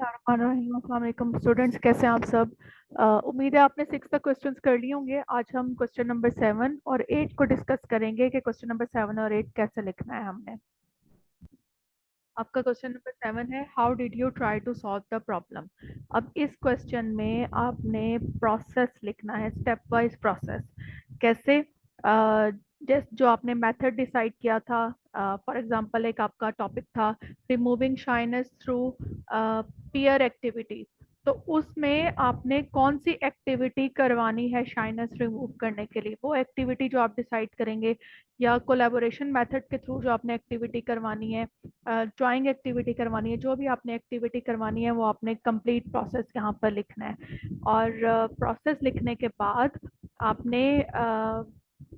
अस्सलाम स्टूडेंट्स, कैसे हैं आप सब। उम्मीद है आपने 6 तक क्वेश्चंस कर लिए होंगे। आज हम क्वेश्चन नंबर 7 और 8 को डिस्कस करेंगे कि क्वेश्चन नंबर 7 और 8 कैसे लिखना है हमने। आपका क्वेश्चन नंबर 7 है, how did you try to solve the problem. अब इस क्वेश्चन में आपने प्रोसेस लिखना है, स्टेप वाइज प्रोसेस। कैसे? जस्ट जो आपने मेथड डिसाइड किया था, फॉर एग्जांपल एक आपका टॉपिक था removing shyness through peer activities. तो उसमें आपने कौन सी एक्टिविटी करवानी है शाइनेस रिमूव करने के लिए, वो एक्टिविटी जो आप डिसाइड करेंगे, या कोलैबोरेशन मेथड के थ्रू जो आपने एक्टिविटी करवानी है, ड्राइंग एक्टिविटी करवानी है, जो भी आपने एक्टिविटी करवानी है वो आपने कंप्लीट प्रोसेस यहाँ पर लिखना है। और प्रोसेस लिखने के बाद आपने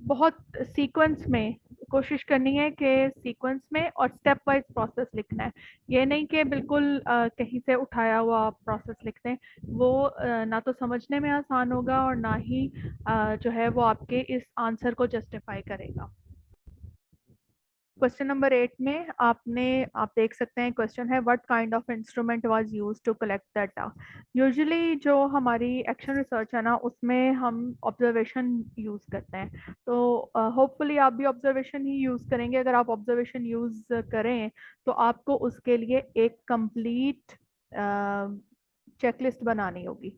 बहुत सीक्वेंस में कोशिश करनी है कि सीक्वेंस में और स्टेप वाइज प्रोसेस लिखना है। ये नहीं कि बिल्कुल कहीं से उठाया हुआ प्रोसेस लिखते हैं, वो ना तो समझने में आसान होगा और ना ही जो है वो आपके इस आंसर को जस्टिफाई करेगा। क्वेश्चन नंबर 8 में आप देख सकते हैं, क्वेश्चन है what kind of instrument was used to collect data. Usually जो हमारी एक्शन रिसर्च है ना, उसमें हम ऑब्जर्वेशन यूज करते हैं। तो होपफुली आप भी ऑब्जर्वेशन ही यूज करेंगे। अगर आप ऑब्जर्वेशन यूज करें तो आपको उसके लिए एक कंप्लीट चेकलिस्ट बनानी होगी।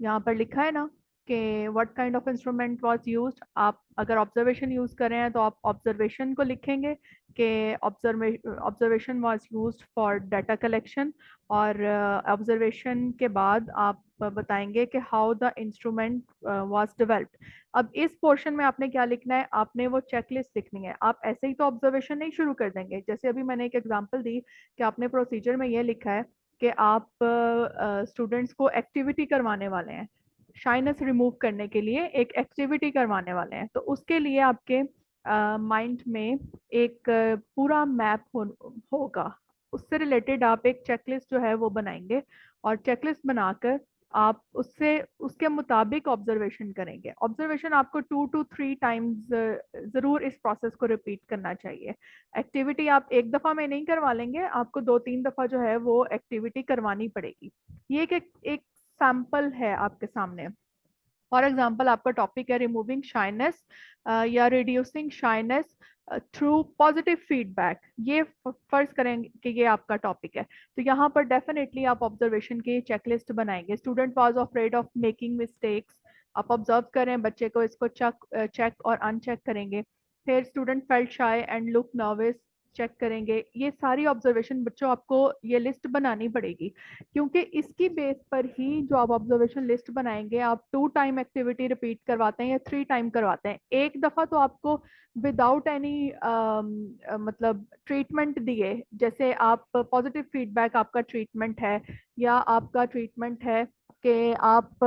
यहाँ पर लिखा है ना कि what kind of instrument was used. आप अगर ऑब्जर्वेशन यूज कर रहे हैं तो आप ऑब्जर्वेशन को लिखेंगे कि observation was used for data collection, और ऑब्जर्वेशन के बाद आप बताएंगे कि how the instrument was developed. अब इस पोर्शन में आपने क्या लिखना है, आपने वो चेकलिस्ट लिखनी है। आप ऐसे ही तो ऑब्जर्वेशन नहीं शुरू कर देंगे। जैसे अभी मैंने एक एग्जांपल दी कि आपने प्रोसीजर में ये लिखा है कि आप स्टूडेंट्स को एक्टिविटी करवाने वाले हैं, शाइनेस रिमूव करने के लिए एक एक्टिविटी करवाने वाले हैं। तो उसके लिए आपके माइंड में एक पूरा मैप होगा। उससे रिलेटेड आप एक चेकलिस्ट जो है वो बनाएंगे, और चेकलिस्ट बनाकर आप उससे उसके मुताबिक ऑब्जर्वेशन करेंगे। ऑब्जर्वेशन आपको 2 to 3 टाइम्स जरूर इस प्रोसेस को रिपीट करना चाहिए। एक्टिविटी आप एक दफा में नहीं करवा लेंगे, आपको 2-3 दफा जो है वो एक्टिविटी करवानी पड़ेगी। ये एक सैंपल है आपके सामने। फॉर एग्जाम्पल आपका टॉपिक है रिमूविंग शाइनेस या reducing shyness through positive feedback. ये फर्ज करेंगे कि ये आपका टॉपिक है, तो यहाँ पर डेफिनेटली आप ऑब्जर्वेशन की चेकलिस्ट बनाएंगे। Student was afraid of making mistakes. आप ऑब्जर्व करें बच्चे को, इसको चेक और अनचेक करेंगे। फिर student felt shy and look nervous, check करेंगे। ये सारी ऑब्जर्वेशन बच्चों आपको ये लिस्ट बनानी पड़ेगी, क्योंकि इसकी बेस पर ही जो आप ऑब्जर्वेशन लिस्ट बनाएंगे, आप 2 टाइम एक्टिविटी रिपीट करवाते हैं या 3 टाइम करवाते हैं। एक दफा तो आपको विदाउट एनी मतलब ट्रीटमेंट दिए, जैसे आप पॉजिटिव फीडबैक आपका ट्रीटमेंट है, या आपका ट्रीटमेंट है कि आप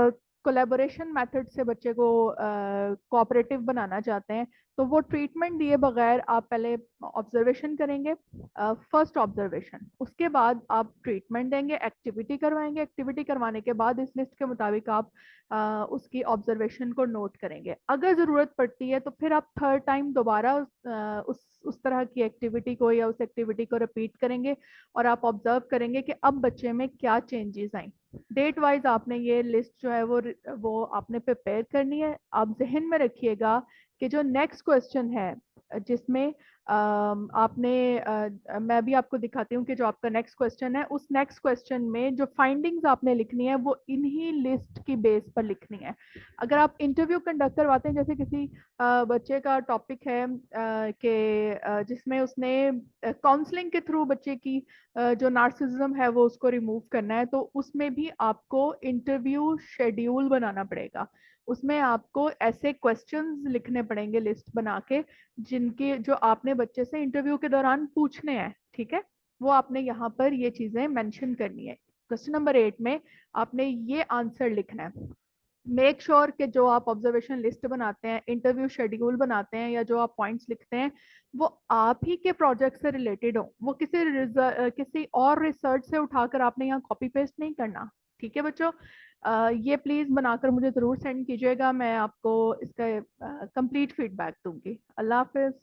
कोलैबोरेशन मेथड से बच्चे को कोऑपरेटिव बनाना चाहते हैं, तो वो ट्रीटमेंट दिए बगैर आप पहले ऑब्जर्वेशन करेंगे, फर्स्ट ऑब्जर्वेशन। उसके बाद आप ट्रीटमेंट देंगे, एक्टिविटी करवाएंगे। एक्टिविटी करवाने के बाद इस लिस्ट के मुताबिक आप उसकी ऑब्जर्वेशन को नोट करेंगे। अगर ज़रूरत पड़ती है तो फिर आप 3rd टाइम दोबारा उस तरह की एक्टिविटी को या उस एक्टिविटी को रिपीट करेंगे, और आप ऑब्जर्व करेंगे कि अब बच्चे में क्या चेंजेस आई। डेट वाइज आपने ये लिस्ट जो है वो आपने प्रिपेयर करनी है। आप जहन में रखिएगा कि जो नेक्स्ट क्वेश्चन है, जिसमें आपने मैं भी आपको दिखाती हूँ कि जो आपका नेक्स्ट क्वेश्चन है, उस नेक्स्ट क्वेश्चन में जो फाइंडिंग्स आपने लिखनी है वो इन्हीं लिस्ट की बेस पर लिखनी है। अगर आप इंटरव्यू कंडक्ट करवाते हैं, जैसे किसी बच्चे का टॉपिक है कि जिसमें उसने काउंसलिंग के थ्रू बच्चे की जो नार्सिसिज्म है वो उसको रिमूव करना है, तो उसमें भी आपको इंटरव्यू शेड्यूल बनाना पड़ेगा। उसमें आपको ऐसे क्वेश्चंस लिखने पड़ेंगे लिस्ट बना के, जिनके जो आपने बच्चे से इंटरव्यू के दौरान पूछने हैं। ठीक है, वो आपने यहाँ पर ये चीजें मेंशन करनी है। क्वेश्चन नंबर 8 में आपने ये आंसर लिखना है। मेक श्योर कि जो आप ऑब्जर्वेशन लिस्ट बनाते हैं, इंटरव्यू शेड्यूल बनाते हैं, या जो आप पॉइंट्स लिखते हैं, वो आप ही के प्रोजेक्ट से रिलेटेड हो। वो किसी और रिसर्च से उठाकर आपने यहाँ कॉपी पेस्ट नहीं करना। ठीक है बच्चों, ये प्लीज बनाकर मुझे जरूर सेंड कीजिएगा, मैं आपको इसका कंप्लीट फीडबैक दूंगी। अल्लाह हाफिज।